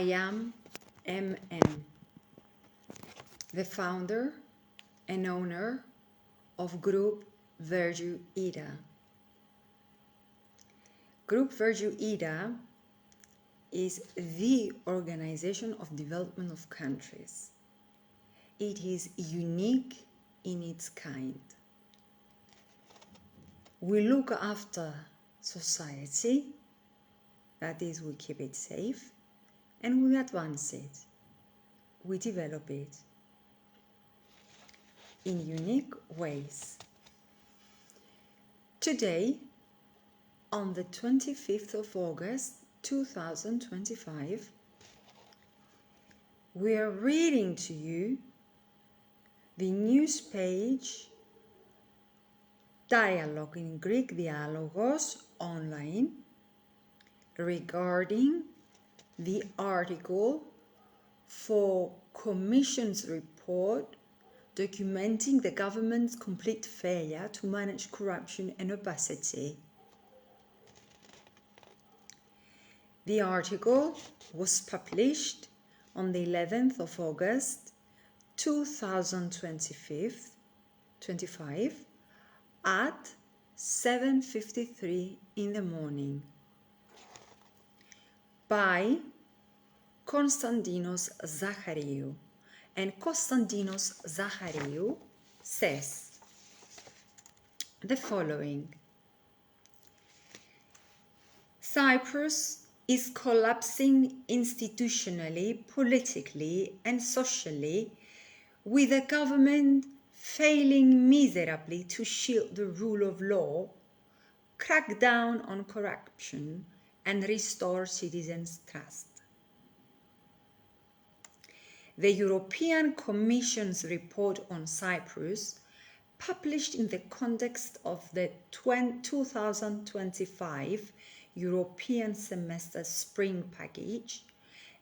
I am MM, the founder and owner of Group Virtuegroup. Group Virtuegroup is the organization of development of countries. It is unique in its kind. We look after society, that is, we keep it safe, and we advance it. We develop it in unique ways. Today, on the 25th of August 2025, we are reading to you the news page Dialogue in Greek Dialogos online regarding the article for Commission's report documenting the government's complete failure to manage corruption and opacity. The article was published on the 11th of August 2025 at 7:53 in the morning by Konstantinos Zachariou. And Konstantinos Zachariou says the following: Cyprus is collapsing institutionally, politically and socially, with the government failing miserably to shield the rule of law, crack down on corruption and restore citizens' trust. The European Commission's report on Cyprus, published in the context of the 2025 European Semester Spring Package,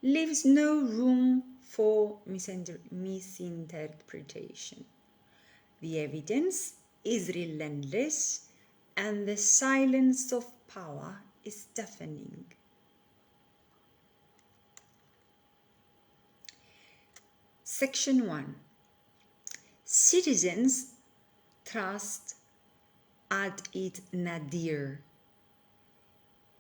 leaves no room for misinterpretation. The evidence is relentless and the silence of power is deafening. Section 1. Citizens' trust ad it nadir.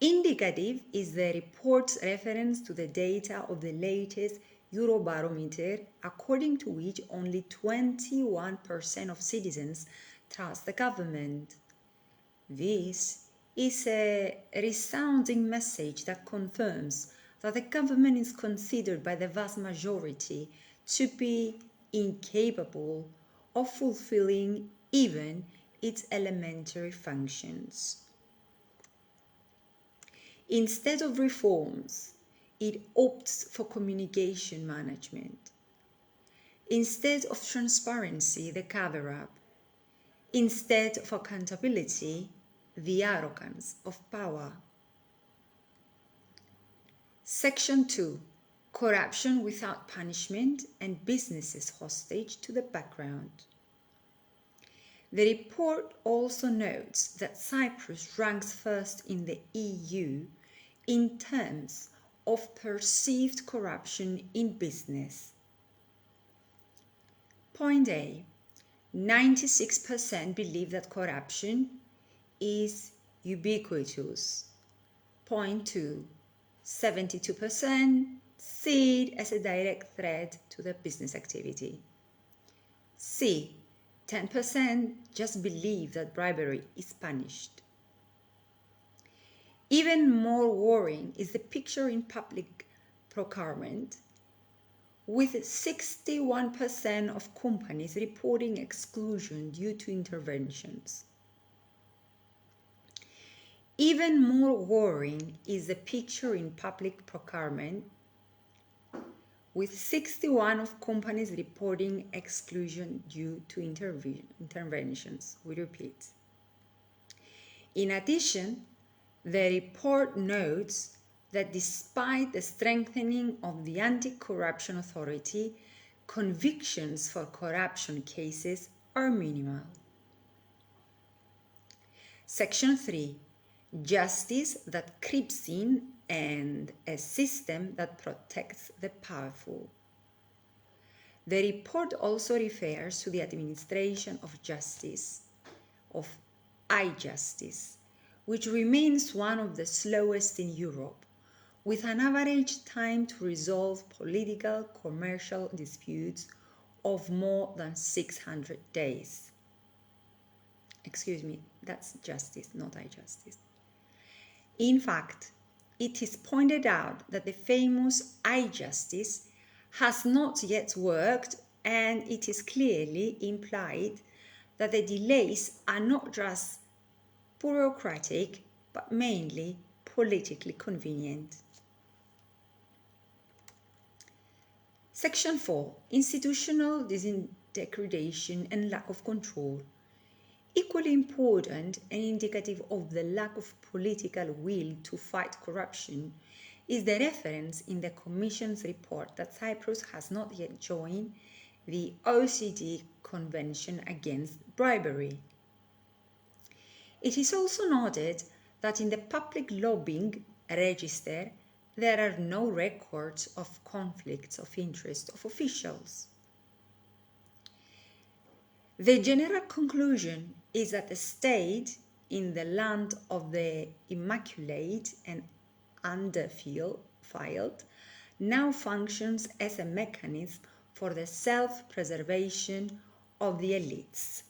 Indicative is the report's reference to the data of the latest Eurobarometer, according to which only 21% of citizens trust the government. This is a resounding message that confirms that the government is considered by the vast majority to be incapable of fulfilling even its elementary functions. Instead of reforms, it opts for communication management. Instead of transparency, the cover-up. Instead of accountability, the arrogance of power. Section 2. Corruption without punishment and businesses hostage to the background. The report also notes that Cyprus ranks first in the EU in terms of perceived corruption in business. Point A. 96% believe that corruption is ubiquitous. Point 2. 72% see it as a direct threat to their business activity. C. 10% just believe that bribery is punished. Even more worrying is the picture in public procurement, with 61% of companies reporting exclusion due to interventions. Even more worrying is the picture in public procurement, with 61% of companies reporting exclusion due to interventions. We repeat. In addition, the report notes that despite the strengthening of the anti-corruption authority, convictions for corruption cases are minimal. Section 3. Justice that creeps in and a system that protects the powerful. The report also refers to the administration of justice, of I-justice, which remains one of the slowest in Europe, with an average time to resolve political commercial disputes of more than 600 days. Excuse me, that's justice, not I-justice. In fact, it is pointed out that the famous I-justice has not yet worked, and it is clearly implied that the delays are not just bureaucratic, but mainly politically convenient. Section 4. Institutional disintegration and lack of control. Equally important and indicative of the lack of political will to fight corruption is the reference in the Commission's report that Cyprus has not yet joined the OECD Convention Against Bribery. It is also noted that in the public lobbying register, there are no records of conflicts of interest of officials. The general conclusion is that the state in the land of the immaculate and undefiled now functions as a mechanism for the self-preservation of the elites.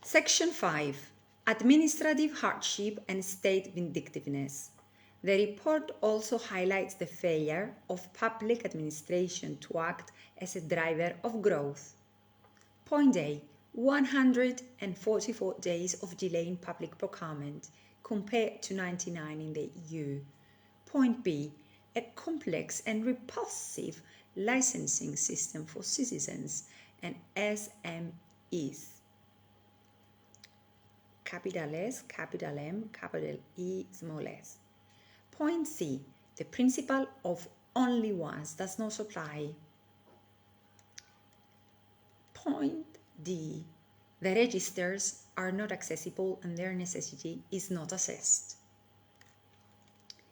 Section 5. Administrative hardship and state vindictiveness. The report also highlights the failure of public administration to act as a driver of growth. Point A. 144 days of delay in public procurement compared to 99 in the EU. Point B. A complex and repulsive licensing system for citizens and SMEs. Capital S, capital M, capital E, small s. Point C. The principle of only once does not apply. Point D. The registers are not accessible and their necessity is not assessed.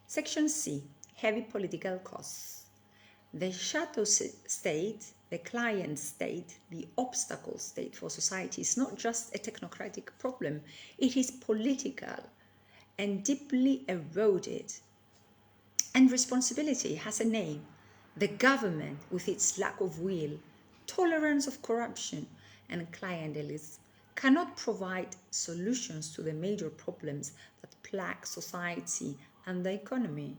Section C. Heavy political costs. The shadow state, the client state, the obstacle state for society is not just a technocratic problem, it is political and deeply eroded. And responsibility has a name. The government, with its lack of will, tolerance of corruption, and clientelism, cannot provide solutions to the major problems that plague society and the economy.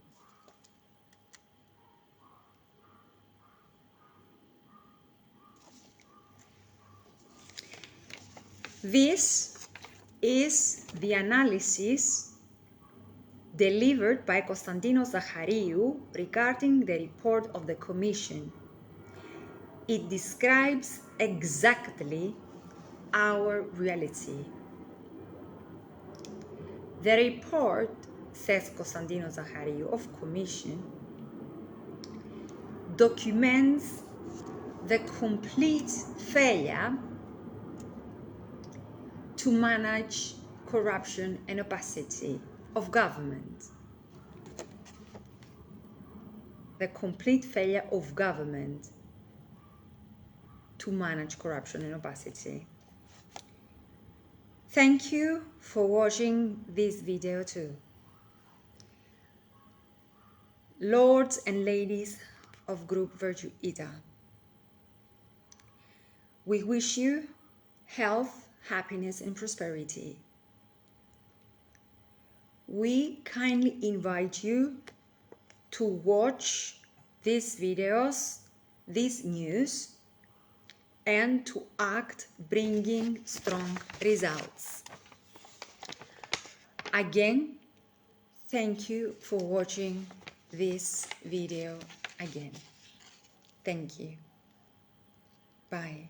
This is the analysis delivered by Konstantinos Zachariou regarding the report of the Commission. It describes exactly our reality. The report, says Konstantinos Zachariou of Commission, documents the complete failure to manage corruption and opacity of government. The complete failure of government to manage corruption and opacity. Thank you for watching this video too. Lords and ladies of Group Virtue Ita, we wish you health, happiness and prosperity. We kindly invite you to watch these videos, this news, and to act bringing strong results. Again, thank you for watching this video again. Thank you. Bye.